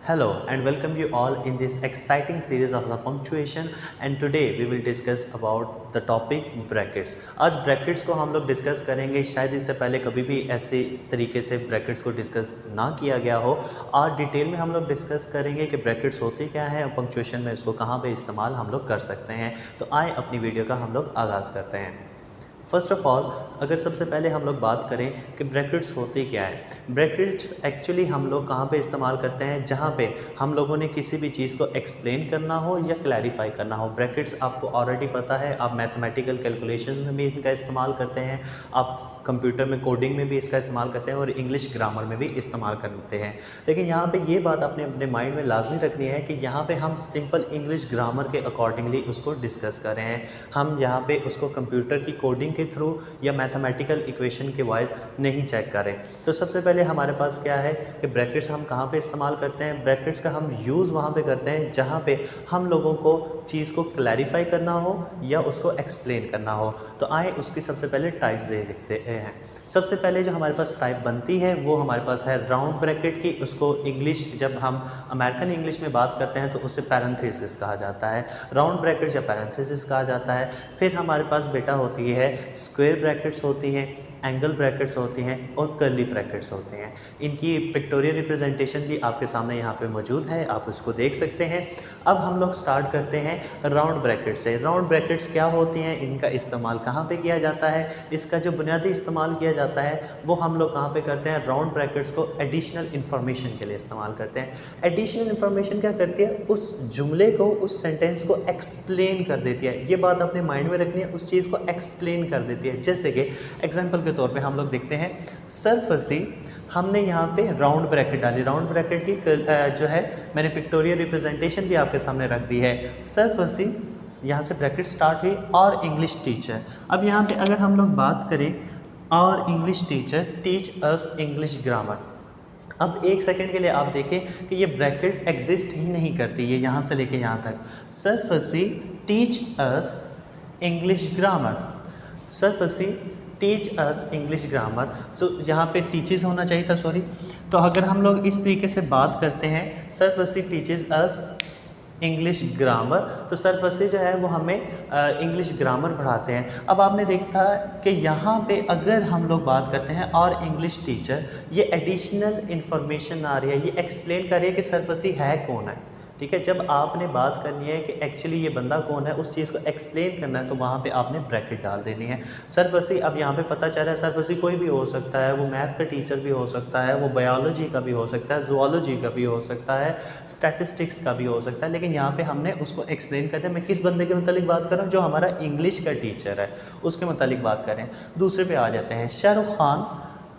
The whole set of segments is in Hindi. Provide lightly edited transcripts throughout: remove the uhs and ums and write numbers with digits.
Hello and welcome you all in this exciting series of the punctuation and today we will discuss about the topic brackets। आज brackets को हम लोग डिस्कस करेंगे। शायद इससे पहले कभी भी ऐसे तरीके से brackets को डिस्कस ना किया गया हो। आज डिटेल में हम लोग डिस्कस करेंगे कि brackets होते क्या हैं और पंक्चुएशन में इसको कहाँ पे इस्तेमाल हम लोग कर सकते हैं। तो आए अपनी वीडियो का हम लोग आगाज़ करते हैं। फर्स्ट ऑफ ऑल अगर सबसे पहले हम लोग बात करें कि ब्रैकेट्स होते क्या है। ब्रैकेट्स एक्चुअली हम लोग कहाँ पे इस्तेमाल करते हैं, जहाँ पे हम लोगों ने किसी भी चीज़ को एक्सप्लेन करना हो या क्लैरिफाई करना हो। ब्रैकेट्स आपको ऑलरेडी पता है, आप मैथमेटिकल कैलकुलेशंस में भी इनका इस्तेमाल करते हैं, आप कंप्यूटर में कोडिंग में भी इसका इस्तेमाल करते हैं और इंग्लिश ग्रामर में भी इस्तेमाल करते हैं। लेकिन यहाँ पे ये बात आपने अपने माइंड में लाजमी रखनी है कि यहाँ पे हम सिंपल इंग्लिश ग्रामर के अकॉर्डिंगली उसको डिस्कस कर रहे हैं। हम यहाँ पे उसको कंप्यूटर की कोडिंग के थ्रू या मैथमेटिकल इक्वेशन के वाइज नहीं चेक करें। तो सबसे पहले हमारे पास क्या है कि ब्रैकेट्स हम कहाँ पे इस्तेमाल करते हैं। ब्रैकेट्स का हम यूज़ वहाँ पे करते हैं जहाँ पे हम लोगों को चीज़ को क्लैरिफाई करना हो या उसको एक्सप्लेन करना हो। तो आए उसकी सबसे पहले टाइप्स देखते हैं। सबसे पहले जो हमारे पास टाइप बनती है वो हमारे पास है राउंड ब्रैकेट की। उसको इंग्लिश जब हम अमेरिकन इंग्लिश में बात करते हैं तो उसे पैरेंथेसिस कहा जाता है। राउंड ब्रैकेट या पैरेंथेसिस कहा जाता है। फिर हमारे पास बेटा होती है स्क्वायर ब्रैकेट्स होती हैं, एंगल ब्रैकेट्स होती हैं और कर्ली ब्रैकेट्स होते हैं। इनकी पिक्टोरियल रिप्रेजेंटेशन भी आपके सामने यहाँ पे मौजूद है, आप उसको देख सकते हैं। अब हम लोग स्टार्ट करते हैं राउंड ब्रैकेट से। राउंड ब्रैकेट्स क्या होती हैं, इनका इस्तेमाल कहाँ पे किया जाता है, इसका जो बुनियादी इस्तेमाल किया जाता है वो हम लोग कहाँ पे करते हैं। राउंड ब्रैकेट्स को एडिशनल इन्फॉर्मेशन के लिए इस्तेमाल करते हैं। एडिशनल इन्फॉर्मेशन क्या करती है, उस जुमले को, उस सेंटेंस को एक्सप्लेन कर देती है। ये बात अपने माइंड में रखनी है, उस चीज़ को एक्सप्लेन कर देती है। जैसे कि एग्जाम्पल के तौर पे हम लोग देखते हैं सरफसी, हमने यहाँ पे राउंड ब्रैकेट डाली। राउंड ब्रैकेट की जो है मैंने पिक्टोरियल रिप्रेजेंटेशन भी आपके सामने रख दी है। सरफसी यहाँ से ब्रैकेट स्टार्ट हुई और इंग्लिश टीचर। अब यहाँ पे अगर हम लोग बात करें और English teacher teach us English grammar. अब एक सेकंड के लिए आप देखें कि ये ब्रैकेट एग्जिस्ट ही नहीं करती, ये यहाँ से लेके यहाँ तक। सरफसी टीच अस इंग्लिश ग्रामर, सरफसी teach us English grammar. So यहाँ पे टीचेस होना चाहिए था, सॉरी। तो अगर हम लोग इस तरीके से बात करते हैं सरफसी टीचेस अस इंग्लिश ग्रामर, तो सरफसी जो है वो हमें इंग्लिश ग्रामर पढ़ाते हैं। अब आपने देखा कि यहाँ पे अगर हम लोग बात करते हैं और इंग्लिश टीचर, ये एडिशनल इन्फॉर्मेशन आ रही है, ये एक्सप्लेन कर रही है कि सरफसी है कौन है। ठीक है, जब आपने बात करनी है कि एक्चुअली ये बंदा कौन है, उस चीज़ को एक्सप्लेन करना है, तो वहाँ पे आपने ब्रैकेट डाल देनी है। सरफसी, अब यहाँ पे पता चल रहा है सरफसी कोई भी हो सकता है, वो मैथ का टीचर भी हो सकता है, वो बायोलॉजी का भी हो सकता है, ज़ूलॉजी का भी हो सकता है, स्टैटिस्टिक्स का भी हो सकता है। लेकिन यहाँ पे हमने उसको एक्सप्लेन कर दिया। मैं किस बंदे के मतलब बात कर रहा हूँ, जो हमारा इंग्लिश का टीचर है, उसके मतलब बात करें। दूसरे पे आ जाते हैं शाहरुख खान।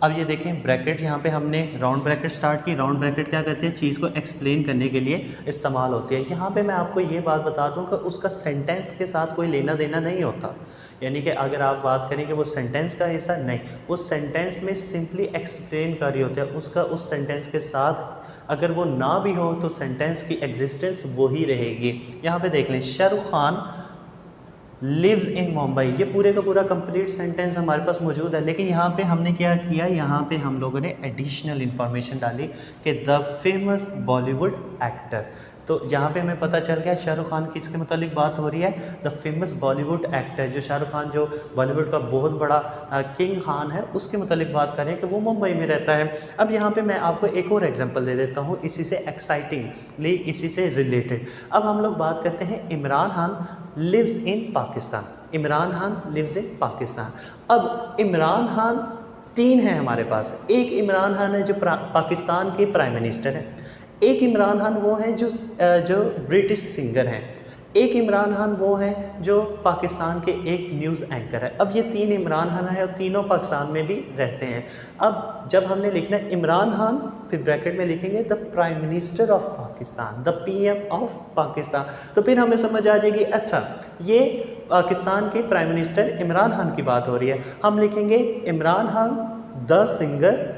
अब ये देखें ब्रैकेट, यहाँ पे हमने राउंड ब्रैकेट स्टार्ट की। राउंड ब्रैकेट क्या करते हैं, चीज़ को एक्सप्लेन करने के लिए इस्तेमाल होती है। यहाँ पे मैं आपको ये बात बता दूँ कि उसका सेंटेंस के साथ कोई लेना देना नहीं होता। यानी कि अगर आप बात करें कि वो सेंटेंस का हिस्सा नहीं, वो सेंटेंस में सिंपली एक्सप्लेन कर रही होती है। उसका उस सेंटेंस के साथ अगर वो ना भी हो तो सेंटेंस की एग्जिस्टेंस वही रहेगी। यहाँ पे देख लें शाहरुख खान लिव्स इन मुंबई, ये पूरे का पूरा कंप्लीट सेंटेंस हमारे पास मौजूद है। लेकिन यहाँ पे हमने क्या किया, यहाँ पे हम लोगों ने एडिशनल इन्फॉर्मेशन डाली कि द फेमस बॉलीवुड एक्टर। तो यहाँ पे हमें पता चल गया शाहरुख खान किसके मुतालिक बात हो रही है, द फेमस बॉलीवुड एक्टर। जो शाहरुख खान जो बॉलीवुड का बहुत बड़ा किंग खान है, उसके मुतालिक बात करें कि वो मुंबई में रहता है। अब यहाँ पे मैं आपको एक और एग्जांपल दे देता हूँ, इसी से एक्साइटिंगली, इसी से रिलेटेड। अब हम लोग बात करते हैं Imran Khan lives in Pakistan. Imran Khan lives in Pakistan. अब इमरान खान तीन हैं हमारे पास। एक इमरान खान है जो पाकिस्तान के प्राइम मिनिस्टर हैं, एक इमरान खान वो हैं जो ब्रिटिश सिंगर हैं, एक इमरान खान वो हैं जो पाकिस्तान के एक न्यूज़ एंकर है। अब ये तीन इमरान खान है और तीनों पाकिस्तान में भी रहते हैं। अब जब हमने लिखना है इमरान खान, फिर ब्रैकेट में लिखेंगे the prime minister of Pakistan, the PM of Pakistan, तो फिर हमें समझ आ जाएगी अच्छा ये पाकिस्तान के प्राइम मिनिस्टर इमरान खान की बात हो रही है। हम लिखेंगे Imran Khan the singer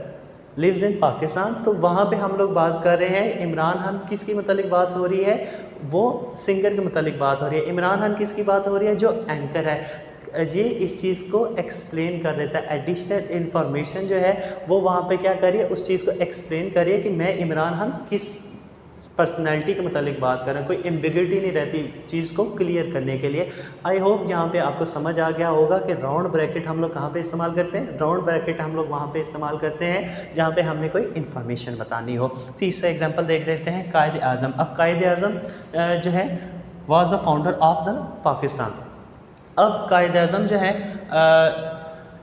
lives in Pakistan, तो वहाँ पे हम लोग बात कर रहे हैं इमरान खान किसकी मतलब बात हो रही है, वो सिंगर के मतलब बात हो रही है। इमरान खान किसकी बात हो रही है, जो एंकर है। ये इस चीज़ को एक्सप्लेन कर देता है। एडिशनल इन्फॉर्मेशन जो है वो वहाँ पे क्या करिए, उस चीज़ को एक्सप्लेन करिए कि मैं इमरान खान किस पर्सनैलिटी के मतलब बात करें, कोई एम्बिग्यूटी नहीं रहती चीज़ को क्लियर करने के लिए। आई होप यहाँ पे आपको समझ आ गया होगा कि राउंड ब्रैकेट हम लोग कहाँ पे इस्तेमाल करते हैं। राउंड ब्रैकेट हम लोग वहाँ पे इस्तेमाल करते हैं जहाँ पे हमने कोई इन्फॉर्मेशन बतानी हो। तीसरा एग्जांपल देख लेते हैं, कायद आज़म। अब कायद आज़म जो है was the founder of the Pakistan. अब कायद आज़म जो है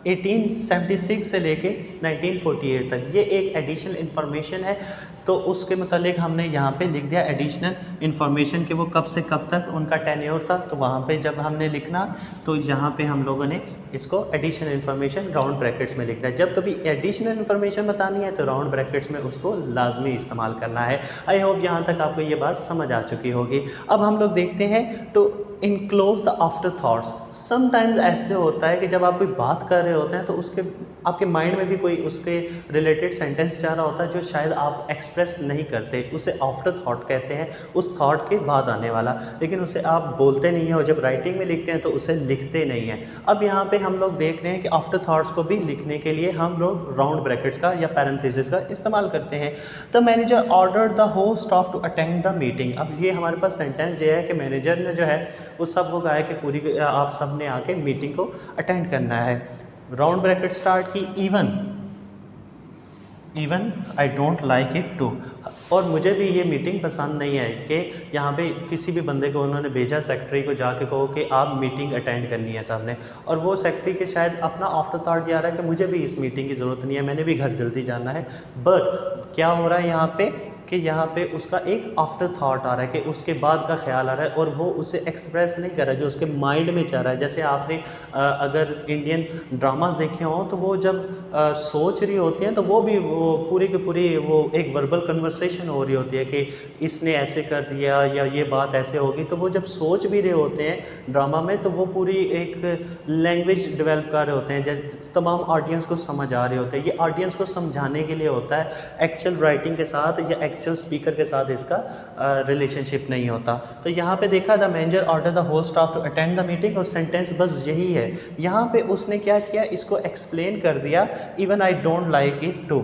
1876 से लेके 1948 तक, ये एक एडिशनल इन्फॉर्मेशन है। तो उसके मतलब हमने यहाँ पे लिख दिया एडिशनल इन्फॉर्मेशन कि वो कब से कब तक उनका टेन्योर था। तो वहाँ पे जब हमने लिखना तो यहाँ पे हम लोगों ने इसको एडिशनल इन्फॉर्मेशन राउंड ब्रैकेट्स में लिख दिया। जब कभी एडिशनल इन्फॉर्मेशन बतानी है तो राउंड ब्रैकेट्स में उसको लाजमी इस्तेमाल करना है। आई होप यहाँ तक आपको ये बात समझ आ चुकी होगी। अब हम लोग देखते हैं तो enclose the after thoughts. Sometimes ऐसे होता है कि जब आप कोई बात कर रहे होते हैं तो उसके आपके माइंड में भी कोई उसके रिलेटेड सेंटेंस जा रहा होता है जो शायद आप एक्सप्रेस नहीं करते, उसे आफ्टर थॉट कहते हैं, उस थॉट के बाद आने वाला, लेकिन उसे आप बोलते नहीं हैं और जब राइटिंग में लिखते हैं तो उसे लिखते नहीं हैं। अब यहाँ पे हम लोग देख रहे हैं कि आफ्टर थॉट्स को भी लिखने के लिए हम लोग राउंड ब्रैकेट्स का या पैरेंथेसिस का इस्तेमाल करते हैं। The manager ordered the whole staff to attend the meeting. अब ये हमारे पास सेंटेंस ये है कि मैनेजर ने जो है वो सब को कहा है कि पूरी आप सब ने आके मीटिंग को अटेंड करना है। राउंड ब्रैकेट स्टार्ट की even I don't like it too. और मुझे भी ये मीटिंग पसंद नहीं है कि यहाँ पे किसी भी बंदे को उन्होंने भेजा सेक्रेटरी को जाके कहो कि आप मीटिंग अटेंड करनी है सब ने, और वो सेक्रेटरी के शायद अपना आफ्टर थॉट ये आ रहा है कि मुझे भी इस मीटिंग की ज़रूरत नहीं है, मैंने भी घर जल्दी जाना है। बट क्या हो रहा है यहाँ पे कि यहाँ पे उसका एक आफ्टर थॉट आ रहा है कि उसके बाद का ख्याल आ रहा है और वो उसे एक्सप्रेस नहीं कर रहा है जो उसके माइंड में चल रहा है। जैसे आपने अगर इंडियन ड्रामास देखे हों तो वो जब सोच रही होती हैं तो वो भी वो पूरी की पूरी वो एक वर्बल कन्वर्सेशन हो रही होती है कि इसने ऐसे कर दिया या ये बात ऐसे होगी। तो वो जब सोच भी रहे होते हैं ड्रामा में तो वो पूरी एक लैंग्वेज डेवलप कर रहे होते हैं जैसे तमाम ऑडियंस को समझ आ रहे होते हैं। ये ऑडियंस को समझाने के लिए होता है, एक्चुअल राइटिंग के साथ या एक्चुअल स्पीकर के साथ इसका रिलेशनशिप नहीं होता। तो यहाँ पे देखा the manager order the whole staff to attend the meeting, और सेंटेंस बस यही है। यहाँ पे उसने क्या किया, इसको एक्सप्लेन कर दिया even I don't like it too.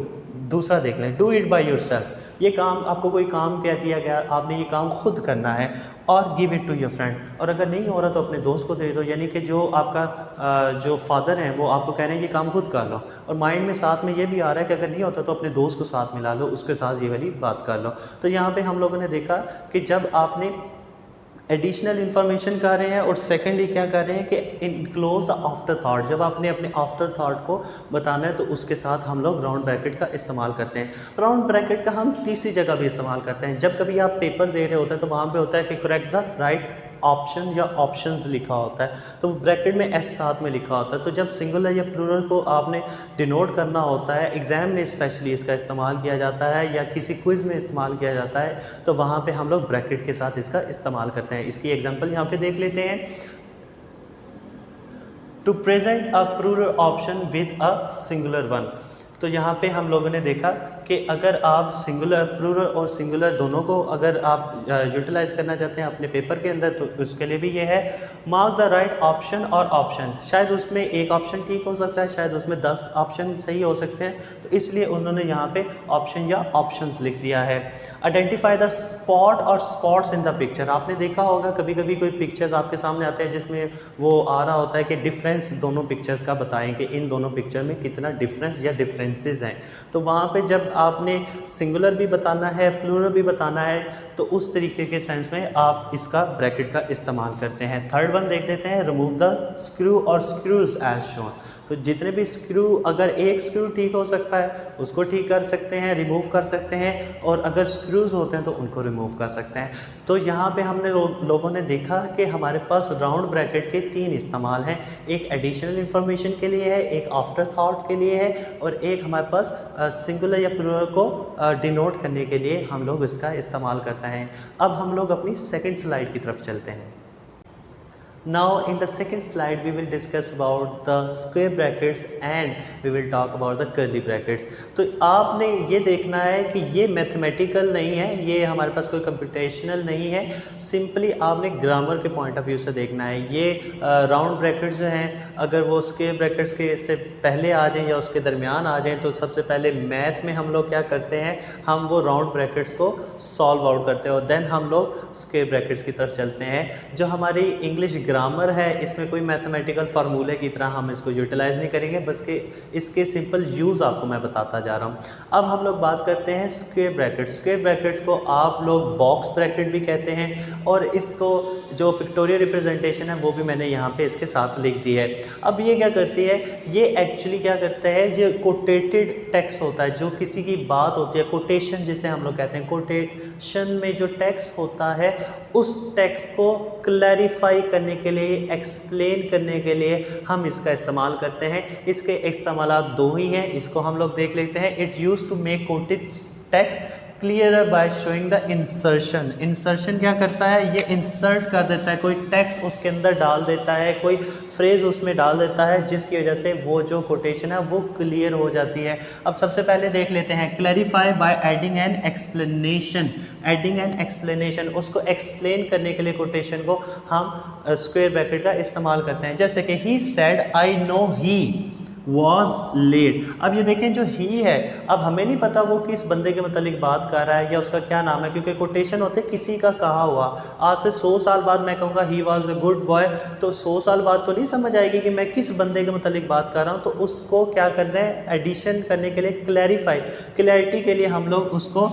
दूसरा देख लें, डू इट बाय योरसेल्फ। ये काम आपको कोई काम कह दिया गया, आपने ये काम खुद करना है, और give it to your friend. और अगर नहीं हो रहा तो अपने दोस्त को दे दो, यानी कि जो आपका जो फादर हैं वो आपको कह रहे हैं ये काम खुद कर लो, और माइंड में साथ में ये भी आ रहा है कि अगर नहीं होता तो अपने दोस्त को साथ मिला लो, उसके साथ ये वाली बात कर लो। तो यहाँ पे हम लोगों ने देखा कि जब आपने एडिशनल इन्फॉर्मेशन कर रहे हैं और सेकेंडली क्या कर रहे हैं कि इनक्लोज द आफ्टर थाट, जब आपने अपने आफ्टर थाट को बताना है तो उसके साथ हम लोग राउंड ब्रैकेट का इस्तेमाल करते हैं। राउंड ब्रैकेट का हम तीसरी जगह भी इस्तेमाल करते हैं। जब कभी आप पेपर दे रहे होते हैं तो वहाँ पे होता है कि करेक्ट द राइट ऑप्शन या ऑप्शंस लिखा होता है, तो ब्रैकेट में एस साथ में लिखा होता है। तो जब सिंगुलर या प्लूरल को आपने डिनोट करना होता है, एग्ज़ाम में स्पेशली इसका इस्तेमाल किया जाता है या किसी क्विज़ में इस्तेमाल किया जाता है, तो वहाँ पे हम लोग ब्रैकेट के साथ इसका इस्तेमाल करते हैं। इसकी एग्जांपल यहाँ पे देख लेते हैं। To present a plural option with a singular one. तो यहाँ पे हम लोगों ने देखा कि अगर आप सिंगुलर प्लूरल और सिंगुलर दोनों को अगर आप यूटिलाइज़ करना चाहते हैं अपने पेपर के अंदर तो उसके लिए भी ये है, मार्क द राइट ऑप्शन और ऑप्शन। शायद उसमें एक ऑप्शन ठीक हो सकता है, शायद उसमें 10 ऑप्शन सही हो सकते हैं, तो इसलिए उन्होंने यहाँ पे ऑप्शन या ऑप्शंस लिख दिया है। आइडेंटिफाई द स्पॉट और स्पॉट्स इन द पिक्चर। आपने देखा होगा कभी कभी कोई पिक्चर्स आपके सामने आते हैं जिसमें वो आ रहा होता है कि डिफरेंस दोनों पिक्चर्स का बताएं कि इन दोनों पिक्चर में कितना डिफरेंस या डिफरेंसेस हैं। तो वहाँ पे जब आपने सिंगुलर भी बताना है प्लूरल भी बताना है तो उस तरीके के सेंस में आप इसका ब्रैकेट का इस्तेमाल करते हैं। थर्ड वन देख लेते हैं, रिमूव द स्क्रू और स्क्रूज एज शोन। तो जितने भी स्क्रू, अगर एक स्क्रू ठीक हो सकता है उसको ठीक कर सकते हैं, रिमूव कर सकते हैं, और अगर स्क्रूज होते हैं तो उनको रिमूव कर सकते हैं। तो यहाँ पे हमने लोगों ने देखा कि हमारे पास राउंड ब्रैकेट के 3 इस्तेमाल हैं। एक एडिशनल इन्फॉर्मेशन के लिए है, एक आफ्टर थॉट के लिए है, और एक हमारे पास सिंगुलर या प्लूरल को डिनोट करने के लिए हम लोग इसका इस्तेमाल करते हैं। अब हम लोग अपनी सेकेंड स्लाइड की तरफ चलते हैं। Now in the second slide we will discuss about the square brackets and we will talk about the curly brackets. तो आपने ये देखना है कि ये मैथमेटिकल नहीं है, ये हमारे पास कोई कंप्यूटेशनल नहीं है, सिंपली आपने ग्रामर के पॉइंट ऑफ व्यू से देखना है। ये राउंड ब्रैकेट्स जो हैं अगर वो स्क्वायर ब्रैकेट्स के से पहले आ जाएं या उसके दरमियान आ जाएं तो सबसे पहले मैथ में हम लोग क्या करते हैं, हम वो राउंड ब्रैकेट्स को सॉल्व आउट करते हैं और देन हम लोग स्क्वायर ब्रैकेट्स की तरफ चलते हैं। जो हमारी इंग्लिश ग्रामर है इसमें कोई मैथमेटिकल फार्मूले की तरह हम इसको यूटिलाइज़ नहीं करेंगे, बस कि इसके सिंपल यूज़ आपको मैं बताता जा रहा हूँ। अब हम लोग बात करते हैं स्क्वायर ब्रैकेट्स। स्क्वायर ब्रैकेट्स को आप लोग बॉक्स ब्रैकेट भी कहते हैं और इसको जो पिक्टोरियल रिप्रेजेंटेशन है वो भी मैंने यहाँ पे इसके साथ लिख दी है। अब ये क्या करती है, ये एक्चुअली क्या करता है, जो कोटेटेड टेक्स्ट होता है, जो किसी की बात होती है, कोटेशन जिसे हम लोग कहते हैं, कोटेशन में जो टेक्स्ट होता है उस टेक्स्ट को क्लैरिफाई करने के लिए, एक्सप्लेन करने के लिए हम इसका इस्तेमाल करते हैं। इसके इस्तेमालात दो ही हैं, इसको हम लोग देख लेते हैं। It use to make quoted text clearer by showing the insertion. Insertion क्या करता है, ये इंसर्ट कर देता है, कोई टेक्स्ट उसके अंदर डाल देता है, कोई फ्रेज उसमें डाल देता है जिसकी वजह से वो जो कोटेशन है वो क्लियर हो जाती है। अब सबसे पहले देख लेते हैं, clarify by adding an explanation. Adding an explanation, उसको एक्सप्लेन करने के लिए कोटेशन को हम स्क्वायर ब्रैकेट का इस्तेमाल करते हैं। जैसे कि he said I know he was late. अब ये देखें जो ही है, अब हमें नहीं पता वो किस बंदे के मतलब बात कर रहा है या उसका क्या नाम है, क्योंकि कोटेशन होते किसी का कहा हुआ। आज से 100 साल बाद मैं कहूँगा he was a good boy, तो 100 साल बाद तो नहीं समझ आएगी कि मैं किस बंदे के मतलब बात कर रहा हूँ। तो उसको क्या करना है, एडिशन करने के लिए, क्लैरिफाई, क्लैरिटी के लिए हम लोग उसको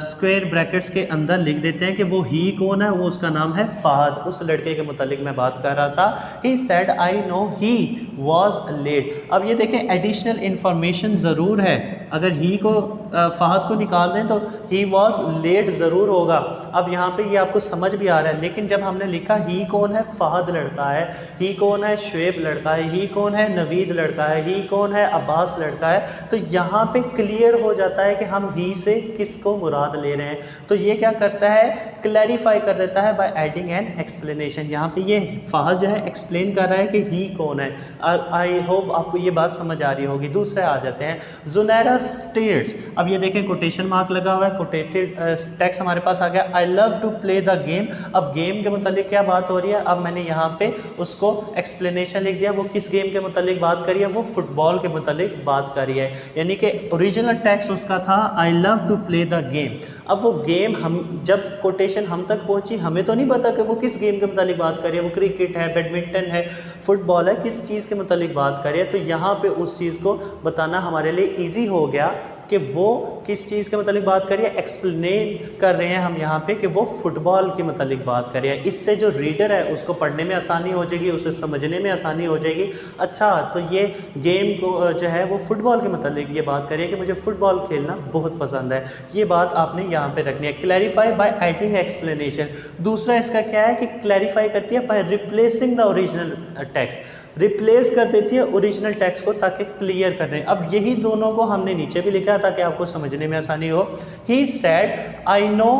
स्क्वायर ब्रैकेट्स के अंदर लिख देते हैं कि वो ही कौन है, वो उसका नाम है फहद, उस लड़के के मतलब मैं बात कर रहा था। He said I know he was late. अब ये देखें एडिशनल इंफॉर्मेशन ज़रूर है, अगर ही को फहद को निकाल दें तो ही वॉज लेट ज़रूर होगा। अब यहाँ पे ये आपको समझ भी आ रहा है, लेकिन जब हमने लिखा ही कौन है, फहद लड़का है, ही कौन है, शुएब लड़का है, ही कौन है, नवीद लड़का है, ही कौन है, अब्बास लड़का है, तो यहाँ पे क्लियर हो जाता है कि हम ही से किसको मुराद ले रहे हैं। तो ये क्या करता है, क्लैरिफाई कर देता है बाय एडिंग एन एक्सप्लेनेशन। यहाँ पे ये फहद जो है एक्सप्लेन कर रहा है कि ही कौन है। आई होप आपको ये बात समझ आ रही होगी। दूसरे आ जाते हैं, जुनैरा स्टेट्स। अब ये देखें कोटेशन मार्क लगा हुआ है, कोटेटेड टेक्स्ट हमारे पास आ गया। I love to play the game. अब गेम के मतलब क्या बात हो रही है, अब मैंने यहाँ पे उसको एक्सप्लेनेशन लिख दिया, वो किस गेम के मतलब बात करी है, वो फुटबॉल के मतलब बात करी है, यानी कि ओरिजिनल टेक्स्ट उसका था I love to play the game. अब वो गेम हम जब कोटेशन हम तक पहुंची, हमें तो नहीं पता कि वो किस गेम के मतलब बात कर रही है, वो क्रिकेट है, बैडमिंटन है, फुटबॉल है, किस चीज़ के मतलब बात कर रही है। तो यहाँ पे उस चीज़ को बताना हमारे लिए इजी हो गया कि वो किस चीज़ के मतलब बात कर रही है, एक्सप्लेन कर रहे हैं हम यहाँ पे कि वो फुटबॉल के मतलब बात कर रही है। इससे जो रीडर है उसको पढ़ने में आसानी हो जाएगी, उसे समझने में आसानी हो जाएगी। अच्छा, तो ये गेम को जो है वो फुटबॉल के मतलब ये बात करिए कि मुझे फुटबॉल खेलना बहुत पसंद है, ये बात आपने यहाँ पे रखनी है। Clarify by adding explanation. दूसरा इसका क्या है कि क्लैरिफाई करती है by replacing the original text, replace कर देती है ओरिजिनल टेक्स्ट को ताकि क्लियर कर दें। अब यही दोनों को हमने नीचे भी लिखा ताकि आपको समझने में आसानी हो। ही सेड आई नो।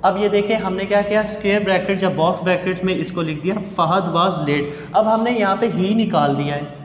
अब ये देखें हमने क्या किया, स्क्वायर ब्रैकेट या बॉक्स ब्रैकेट्स में इसको लिख दिया फहद वाज लेट। अब हमने यहाँ पे ही निकाल दिया है,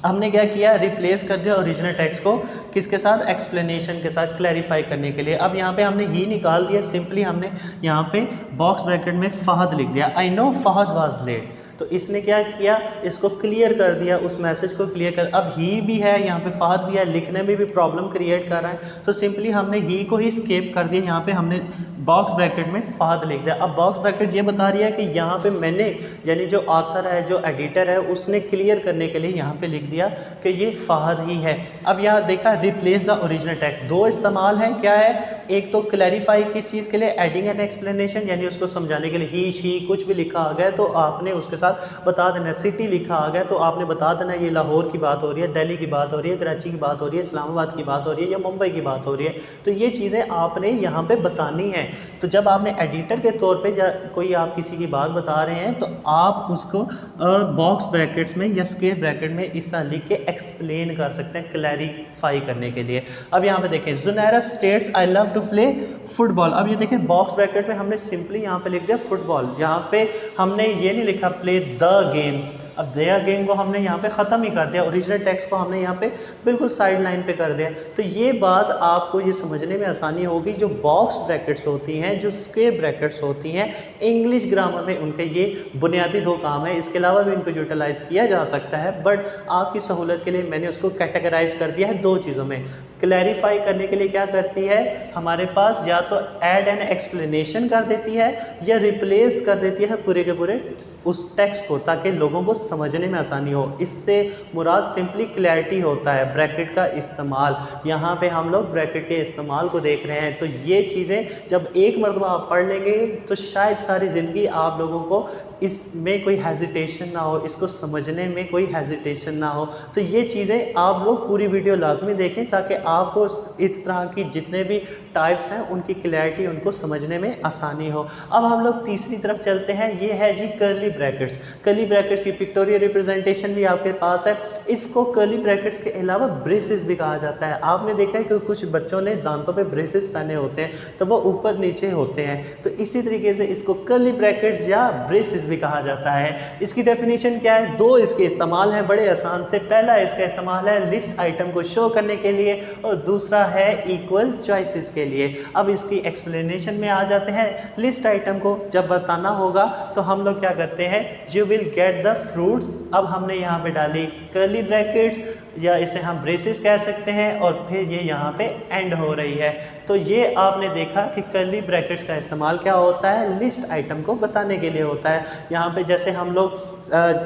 हमने क्या किया, रिप्लेस कर दिया ओरिजिनल टेक्स्ट को किसके साथ, एक्सप्लेनेशन के साथ, क्लैरिफाई करने के लिए। अब यहाँ पे हमने ही निकाल दिया, सिंपली हमने यहाँ पे बॉक्स ब्रैकेट में फहद लिख दिया, I know Fahad was late. तो इसने क्या किया, इसको क्लियर कर दिया, उस मैसेज को क्लियर कर। अब ही भी है यहाँ पे, फहद भी है, लिखने में भी प्रॉब्लम क्रिएट कर रहा है, तो सिंपली हमने ही को ही स्केप कर दिया, यहाँ पे हमने बॉक्स ब्रैकेट में फहद लिख दिया। अब बॉक्स ब्रैकेट ये बता रही है कि यहाँ पे मैंने, यानी जो ऑथर है, जो एडिटर है, उसने क्लियर करने के लिए यहाँ पे लिख दिया कि ये फहद ही है। अब यहाँ देखा रिप्लेस द ओरिजिनल टेक्स्ट, दो इस्तेमाल है, क्या है, एक तो क्लैरिफाई किस चीज़ के लिए, एडिंग एन एक्सप्लेनेशन, यानी उसको समझाने के लिए ही शी कुछ भी लिखा आ गया तो आपने उसके साथ बता देना, सिटी लिखा आ गया तो आपने बता देना ये लाहौर की बात हो रही है, दिल्ली की बात हो रही है, कराची की बात हो रही है, इस्लामाबाद की बात हो रही है या मुंबई की बात हो रही है। तो ये चीज़ें आपने यहाँ पे बतानी है। तो जब आपने एडिटर के तौर पे या कोई आप किसी की बात बता रहे हैं तो आप उसको बॉक्स ब्रैकेट्स में या स्क्वायर ब्रैकेट में इस तरह लिख के एक्सप्लेन कर सकते हैं क्लैरिफाई करने के लिए। अब यहाँ पे देखें, Junaira states I love to play football. अब ये देखें बॉक्स ब्रैकेट में हमने सिंपली यहाँ पे लिख दिया फुटबॉल, यहाँ पे हमने ये नहीं लिखा प्ले द गेम। अब दया गेम को हमने यहाँ पे ख़त्म ही कर दिया, ओरिजिनल टेक्स्ट को हमने यहाँ पे बिल्कुल साइड लाइन पे कर दिया। तो ये बात आपको ये समझने में आसानी होगी, जो बॉक्स ब्रैकेट्स होती हैं, जो स्क्वायर ब्रैकेट्स होती हैं, इंग्लिश ग्रामर में उनके ये बुनियादी दो काम है। इसके अलावा भी इनको यूटिलाइज़ किया जा सकता है, बट आपकी सहूलत के लिए मैंने उसको कैटेगराइज कर दिया है दो चीज़ों में। क्लैरिफाई करने के लिए क्या करती है हमारे पास, या तो ऐड एन एक्सप्लेनेशन कर देती है या रिप्लेस कर देती है पूरे के पूरे उस टेक्स्ट को, ताकि लोगों को समझने में आसानी हो। इससे मुराद सिंपली क्लैरिटी होता है, ब्रैकेट का इस्तेमाल। यहाँ पे हम लोग ब्रैकेट के इस्तेमाल को देख रहे हैं। तो ये चीज़ें जब एक मरतबा आप पढ़ लेंगे तो शायद सारी ज़िंदगी आप लोगों को इसमें कोई हेजिटेशन ना हो, इसको समझने में कोई हेजिटेशन ना हो। तो ये चीज़ें आप लोग पूरी वीडियो लाजमी देखें ताकि आपको इस तरह की जितने भी टाइप्स हैं उनकी क्लैरिटी, उनको समझने में आसानी हो। अब हम लोग तीसरी तरफ चलते हैं, ये है जी कर्ली ब्रैकेट्स। कर्ली ब्रैकेट्स की पिक्टोरियल रिप्रेजेंटेशन भी आपके पास है। इसको कर्ली ब्रैकेट्स के अलावा ब्रेसेस भी कहा जाता है। आपने देखा है कि कुछ बच्चों ने दांतों पे ब्रेसेस पहने होते हैं तो वो ऊपर नीचे होते हैं, तो इसी तरीके से इसको कर्ली ब्रैकेट्स या ब्रेसेस भी कहा जाता है। इसकी डेफिनेशन क्या है, दो इसके इस्तेमाल हैं बड़े आसान से। पहला इसका इस्तेमाल है लिस्ट आइटम को शो करने के लिए और दूसरा है इक्वल चॉइसेस के लिए। अब इसकी एक्सप्लेनेशन में आ जाते हैं। लिस्ट आइटम को जब बताना होगा तो हम लोग क्या करते हैं, you will get the fruits. अब हमने यहाँ पे डाली कर्ली ब्रैकेट्स या इसे हम ब्रेसेस कह सकते हैं और फिर ये यहाँ पे एंड हो रही है। तो ये आपने देखा कि कर्ली ब्रैकेट्स का इस्तेमाल क्या होता है, लिस्ट आइटम को बताने के लिए होता है। यहाँ पे जैसे हम लोग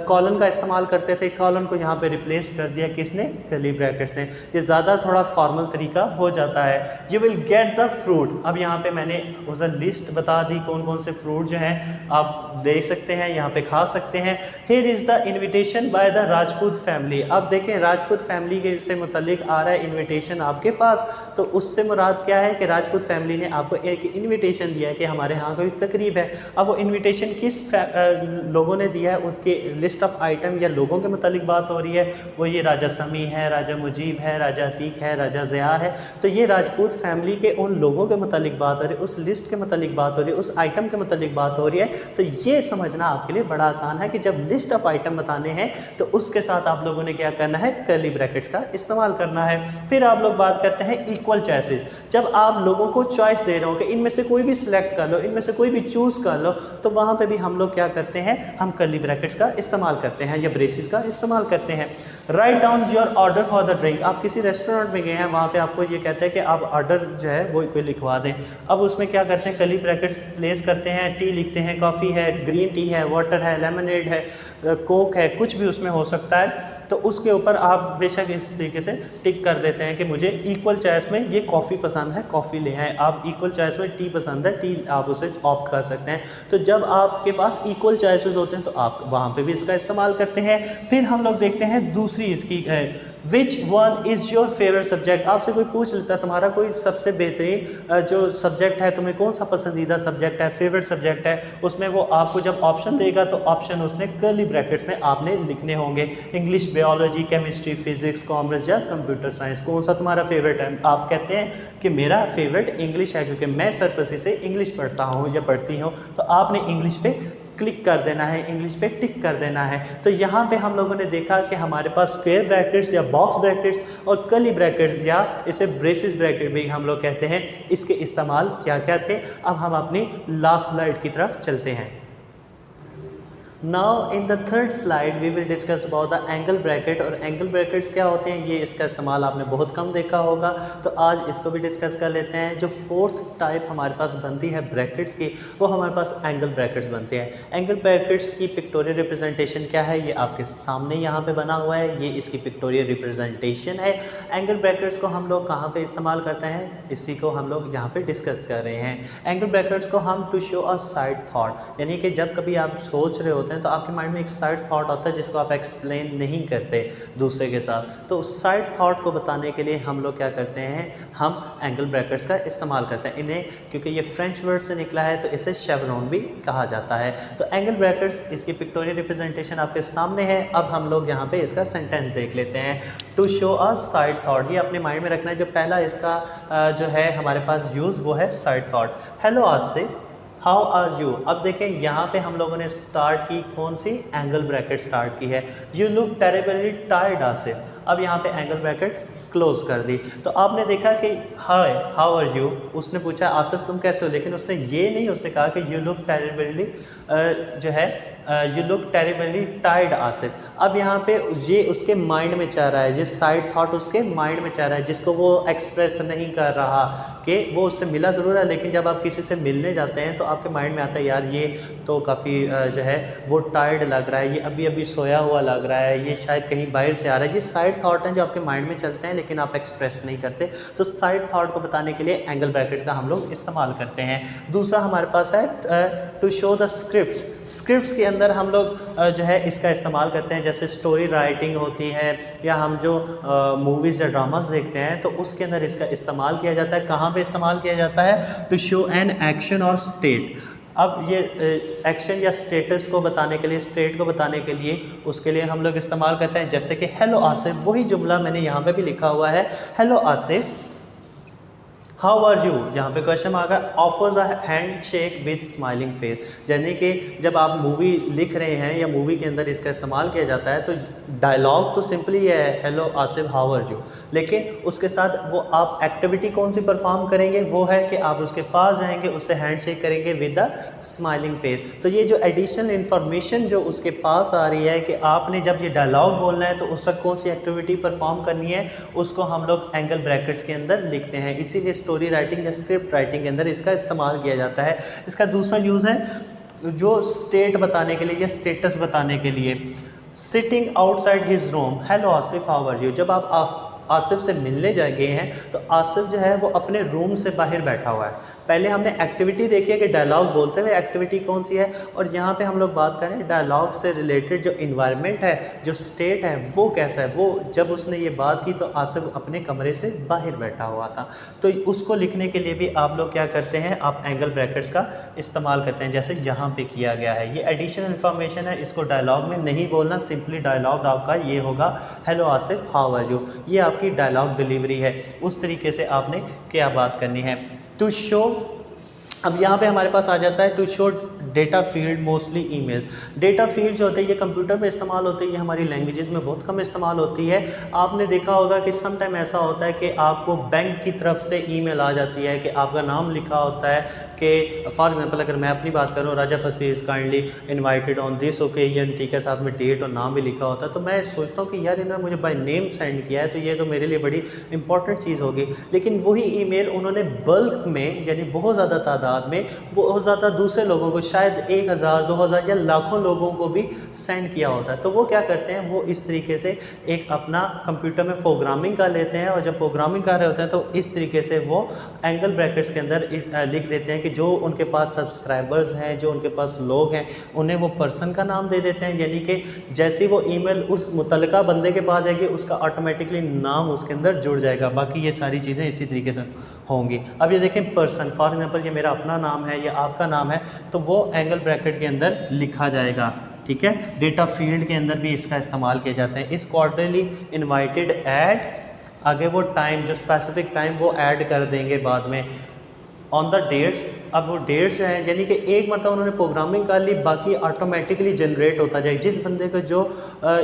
कॉलन का इस्तेमाल करते थे, कॉलन को यहाँ पे रिप्लेस कर दिया किसने, कर्ली ब्रैकेट से। ये ज़्यादा थोड़ा फॉर्मल तरीका हो जाता है। You will get the fruit. अब यहाँ पे मैंने उस लिस्ट बता दी कौन कौन से फ्रूट जो हैं आप देख सकते हैं, यहाँ पे खा सकते हैं। Here is the invitation by the Rajput family. अब देखें राजपूत फैमिली के से मुतल्लिक आ रहा है इन्विटेशन आपके पास, तो उससे मुराद क्या है कि राजपूत फैमिली ने आपको एक इन्विटेशन दिया है कि हमारे यहाँ कोई तकरीब है। अब वो इन्विटेशन किस लोगों ने दिया है, उसके लिस्ट ऑफ आइटम या लोगों के मुतल्लिक बात हो रही है। वो ये राजा समी है, राजा मुजीब है, राजा अतीक है, राजा ज़िया है। तो ये राजपूत फैमिली के उन लोगों के मुतल्लिक बात हो रही है, उस लिस्ट के मुतल्लिक बात हो रही है, उस आइटम के मुतल्लिक बात हो रही है। तो ये समझना आपके लिए बड़ा आसान है कि जब लिस्ट ऑफ आइटम बताने हैं तो उसके साथ आप लोगों ने क्या करना है, कर्ली ब्रैकेट्स का इस्तेमाल करना है। फिर आप लोग बात करते हैं इक्वल चॉइसेस। जब आप लोगों को चॉइस दे रहे हो कि इनमें से कोई भी सिलेक्ट कर लो, इनमें से कोई भी चूज़ कर लो, तो वहाँ पे भी हम लोग क्या करते हैं, हम कर्ली ब्रैकेट्स का इस्तेमाल करते हैं या ब्रेसेस का इस्तेमाल करते हैं। Write down your order for the drink. आप किसी रेस्टोरेंट में गए हैं, वहाँ पे आपको ये कहते हैं कि आप ऑर्डर जो है वो कोई लिखवा दें। अब उसमें क्या करते हैं, कर्ली ब्रैकेट्स प्लेस करते हैं, टी लिखते हैं, कॉफ़ी है, ग्रीन टी है, वाटर है, लेमनेड है, कोक है, कुछ भी उसमें हो सकता है। तो उसके ऊपर आप बेशक इस तरीके से टिक कर देते हैं कि मुझे इक्वल चॉइस में ये कॉफ़ी पसंद है, कॉफ़ी ले आएँ। आप इक्वल चॉइस में टी पसंद है, टी आप उसे ऑप्ट कर सकते हैं। तो जब आपके पास इक्वल चॉइसेस होते हैं तो आप वहाँ पे भी इसका इस्तेमाल करते हैं। फिर हम लोग देखते हैं दूसरी इसकी which one is your favourite subject. आपसे कोई पूछ लेता है तुम्हारा कोई सबसे बेहतरीन जो सब्जेक्ट है, तुम्हें कौन सा पसंदीदा सब्जेक्ट है, फेवरेट सब्जेक्ट है, उसमें वो आपको जब ऑप्शन देगा तो ऑप्शन उसने कर्ली ब्रैकेट्स में आपने लिखने होंगे। English, biology, chemistry, physics, commerce या कंप्यूटर साइंस, कौन सा तुम्हारा फेवरेट है। आप कहते हैं कि मेरा फेवरेट इंग्लिश है क्योंकि मैं सरफसी से इंग्लिश पढ़ता हूँ या पढ़ती हूँ। तो आपने इंग्लिश पे क्लिक कर देना है, इंग्लिश पे टिक कर देना है। तो यहाँ पे हम लोगों ने देखा कि हमारे पास स्क्वायर ब्रैकेट्स या बॉक्स ब्रैकेट्स और कर्ली ब्रैकेट्स या इसे ब्रेसेस ब्रैकेट भी हम लोग कहते हैं, इसके इस्तेमाल क्या क्या थे। अब हम अपनी लास्ट स्लाइड की तरफ चलते हैं। Now in the third slide we will discuss about the angle bracket. और एंगल ब्रैकेट्स क्या होते हैं, ये इसका इस्तेमाल आपने बहुत कम देखा होगा, तो आज इसको भी डिस्कस कर लेते हैं। जो फोर्थ टाइप हमारे पास बनती है ब्रैकेट्स की, वो हमारे पास एंगल ब्रैकेट्स बनते हैं। एंगल ब्रैकेट्स की पिक्टोरियल रिप्रेजेंटेशन क्या है, ये आपके सामने यहाँ पे बना हुआ है, ये इसकी पिक्टोरियल रिप्रेजेंटेशन है। एंगल ब्रैकेट्स को हम लोग कहाँ पे इस्तेमाल करते हैं, इसी को हम लोग यहाँ पे डिस्कस कर रहे हैं। एंगल ब्रैकेट्स को हम to show a side thought, यानी कि जब कभी आप सोच रहे होते हैं हैं तो आपके माइंड में एक साइड थॉट आता है जिसको आप एक्सप्लेन नहीं करते दूसरे के साथ। तो उस साइड थॉट को बताने के लिए हम लोग क्या करते हैं, हम एंगल ब्रैकेट्स का इस्तेमाल करते हैं। इन्हें क्योंकि ये फ्रेंच वर्ड से निकला है तो इसे शेवरॉन भी कहा जाता है। तो एंगल ब्रैकेट्स, इसकी पिक्टोरियल रिप्रेजेंटेशन आपके सामने है। अब हम लोग यहाँ पे इसका सेंटेंस देख लेते हैं। To show a side thought, ये अपने माइंड में रखना है। जो पहला इसका जो है हमारे पास यूज़ वो है side thought. Hello Asif, how are you. अब देखें यहाँ पे हम लोगों ने स्टार्ट की कौन सी, एंगल ब्रैकेट स्टार्ट की है। You look terribly tired Asif. अब यहाँ पे एंगल ब्रैकेट क्लोज कर दी। तो आपने देखा कि हाय हाउ आर यू, उसने पूछा आसिफ तुम कैसे हो, लेकिन उसने ये नहीं उससे कहा कि यू लुक टेरिबली जो है you look terribly tired Asif. अब यहाँ पे ये उसके माइंड में चाह रहा है, ये साइड थॉट उसके माइंड में चाह रहा है, जिसको वो एक्सप्रेस नहीं कर रहा कि वो उससे मिला ज़रूर है, लेकिन जब आप किसी से मिलने जाते हैं तो आपके माइंड में आता है यार ये तो काफ़ी जो है वो टायर्ड लग रहा है, ये अभी अभी सोया हुआ लग रहा है, ये शायद कहीं बाहर से आ रहा है। ये साइड थॉट हैं जो आपके माइंड में चलते हैं लेकिन आप एक्सप्रेस नहीं करते। तो साइड थॉट को बताने के लिए एंगल ब्रैकेट का हम लोग इस्तेमाल करते हैं। दूसरा हमारे पास है to show the scripts. Scripts के अंदर हम लोग जो है इसका इस्तेमाल करते हैं, जैसे स्टोरी राइटिंग होती है या हम जो मूवीज़ या ड्रामास देखते हैं तो उसके अंदर इसका इस्तेमाल किया जाता है। कहाँ पे इस्तेमाल किया जाता है, टू शो एन एक्शन और स्टेट। अब ये एक्शन या स्टेटस को बताने के लिए, स्टेट को बताने के लिए, उसके लिए हम लोग इस्तेमाल करते हैं, जैसे कि हेलो आसिफ। वही जुमला मैंने यहाँ पे भी लिखा हुआ है, hello Asif how are you. यहाँ पे क्वेश्चन आ गया, offers a handshake with smiling face. यानी कि जब आप मूवी लिख रहे हैं या मूवी के अंदर इसका इस्तेमाल किया जाता है तो डायलॉग तो सिंपली है hello Asif how are you, लेकिन उसके साथ वो आप एक्टिविटी कौन सी परफॉर्म करेंगे, वो है कि आप उसके पास जाएंगे, उससे हैंड शेक करेंगे विद अ स्माइलिंग फेस। तो ये जो एडिशनल इन्फॉर्मेशन जो उसके पास आ रही है कि आपने जब ये डायलॉग बोलना है तो उस वक्त कौन सी एक्टिविटी परफॉर्म करनी है, उसको हम लोग एंगल ब्रैकेट्स के अंदर लिखते हैं। इसीलिए स्टोरी राइटिंग या स्क्रिप्ट राइटिंग के अंदर इसका इस्तेमाल किया जाता है। इसका दूसरा यूज़ है जो स्टेट बताने के लिए या स्टेटस बताने के लिए, sitting outside his room, hello Asif how are you. जब आप आसिफ से मिलने जा गए हैं तो आसिफ जो है वो अपने रूम से बाहर बैठा हुआ है। पहले हमने एक्टिविटी देखी है कि डायलॉग बोलते हुए एक्टिविटी कौन सी है, और यहाँ पे हम लोग बात करें डायलॉग से रिलेटेड जो इन्वायरमेंट है, जो स्टेट है वो कैसा है। वो जब उसने ये बात की तो आसिफ अपने कमरे से बाहर बैठा हुआ था। तो उसको लिखने के लिए भी आप लोग क्या करते हैं, आप एंगल ब्रैकेट्स का इस्तेमाल करते हैं, जैसे यहाँ पे किया गया है। ये एडिशनल इन्फॉर्मेशन है, इसको डायलॉग में नहीं बोलना, सिंपली डायलॉग आपका ये होगा hello Asif how are you. ये आपकी डायलॉग डिलीवरी है, उस तरीके से आपने क्या बात करनी है। टू शो, अब यहाँ पे हमारे पास आ जाता है to show data field, mostly emails. Data field जो होते हैं ये कंप्यूटर में इस्तेमाल होते हैं, ये हमारी लैंग्वेजेस में बहुत कम इस्तेमाल होती है। आपने देखा होगा कि सम टाइम ऐसा होता है कि आपको बैंक की तरफ से ईमेल आ जाती है कि आपका नाम लिखा होता है कि फॉर एग्जांपल अगर मैं अपनी बात करूँ, राजा फसीज kindly invited on this occasion, ठीक है, साथ में डेट और नाम भी लिखा होता है। तो मैं सोचता हूँ कि यार इन्होंने मुझे बाय नेम सेंड किया है तो ये तो मेरे लिए बड़ी इंपॉर्टेंट चीज़ होगी, लेकिन वही ईमेल उन्होंने बल्क में यानी बहुत ज़्यादा तादाद में बहुत ज़्यादा दूसरे लोगों को, शायद 1000 2000 या लाखों लोगों को भी सेंड किया होता है। तो वो क्या करते हैं, वो इस तरीके से एक अपना कंप्यूटर में प्रोग्रामिंग कर लेते हैं, और जब प्रोग्रामिंग कर रहे होते हैं तो इस तरीके से वो एंगल ब्रैकेट्स के अंदर लिख देते हैं कि जो उनके पास सब्सक्राइबर्स हैं, जो उनके पास लोग हैं, उन्हें वो पर्सन का नाम दे देते हैं। यानी कि जैसे वो ईमेल उस मुतलका बंदे के पास जाएगी उसका ऑटोमेटिकली नाम उसके अंदर जुड़ जाएगा। बाकी ये सारी चीज़ें इसी तरीके से होंगी। अब ये देखें पर्सन, फॉर एग्जांपल ये मेरा अपना नाम है या आपका नाम है, तो वो एंगल ब्रैकेट के अंदर लिखा जाएगा, ठीक है। डेटा फील्ड के अंदर भी इसका इस्तेमाल किया जाता है। इस क्वार्टरली इनवाइटेड ऐड, आगे वो टाइम जो स्पेसिफिक टाइम वो ऐड कर देंगे बाद में, ऑन द डेट्स। अब वो डेट्स जो हैं यानी कि एक मतलब उन्होंने प्रोग्रामिंग कर ली, बाकी ऑटोमेटिकली जनरेट होता जाएगा। जिस बंदे को जो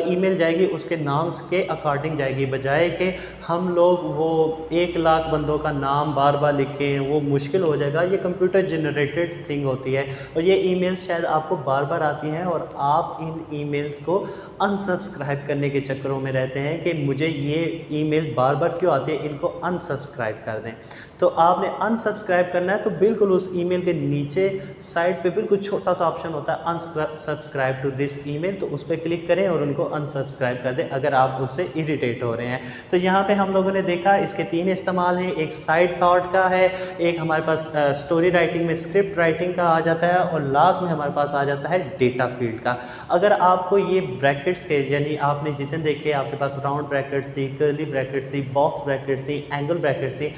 ईमेल जाएगी उसके नाम के अकॉर्डिंग जाएगी, बजाय कि हम लोग वो 1 लाख बंदों का नाम बार बार लिखें, वो मुश्किल हो जाएगा। ये कंप्यूटर जनरेटेड थिंग होती है, और ये ईमेल्स शायद आपको बार बार आती हैं और आप इन ईमेल्स को अनसब्सक्राइब करने के चक्करों में रहते हैं कि मुझे ये ईमेल बार बार क्यों आती है, इनको अनसब्सक्राइब कर दें। तो आपने अनसब्सक्राइब करना करना है तो बिल्कुल उस ईमेल के नीचे साइड पे बिल्कुल छोटा सा ऑप्शन होता है अनसब्सक्राइब टू दिस ईमेल, तो उस पर क्लिक करें और उनको अनसब्सक्राइब कर दें अगर आप उससे इरिटेट हो रहे हैं। तो यहाँ पे हम लोगों ने देखा इसके 3 इस्तेमाल हैं, एक साइड थॉट का है, एक हमारे पास स्टोरी राइटिंग में स्क्रिप्ट राइटिंग का आ जाता है और लास्ट में हमारे पास आ जाता है डेटा फील्ड का। अगर आपको ये ब्रैकेट्स के यानी आपने जितने देखे आपके पास राउंड ब्रैकेट्स थी, कर्ली ब्रैकेट्स थी, बॉक्स ब्रैकेट्स थी, एंगल ब्रैकेट्स थी,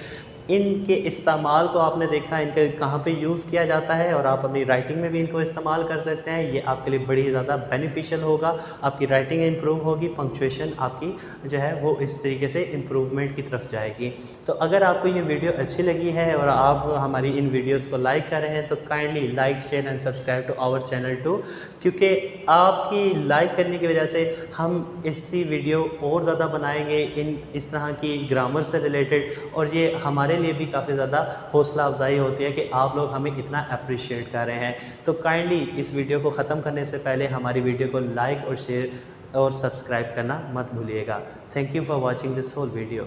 इनके इस्तेमाल को आपने देखा इनके कहाँ पे यूज़ किया जाता है और आप अपनी राइटिंग में भी इनको इस्तेमाल कर सकते हैं। ये आपके लिए बड़ी ज़्यादा बेनिफिशियल होगा, आपकी राइटिंग इंप्रूव होगी, पंक्चुएशन आपकी जो है वो इस तरीके से इम्प्रूवमेंट की तरफ जाएगी। तो अगर आपको ये वीडियो अच्छी लगी है और आप हमारी इन वीडियोज़ को लाइक कर रहे हैं तो kindly like share and subscribe to our channel too, क्योंकि आपकी लाइक करने की वजह से हम इसी वीडियो और ज़्यादा बनाएंगे इस तरह की ग्रामर से रिलेटेड, और ये हमारे लिए भी काफ़ी ज़्यादा हौसला अफजाई होती है कि आप लोग हमें इतना अप्रिशिएट कर रहे हैं। तो काइंडली इस वीडियो को ख़त्म करने से पहले हमारी वीडियो को लाइक और शेयर और सब्सक्राइब करना मत भूलिएगा। Thank you for watching this whole video.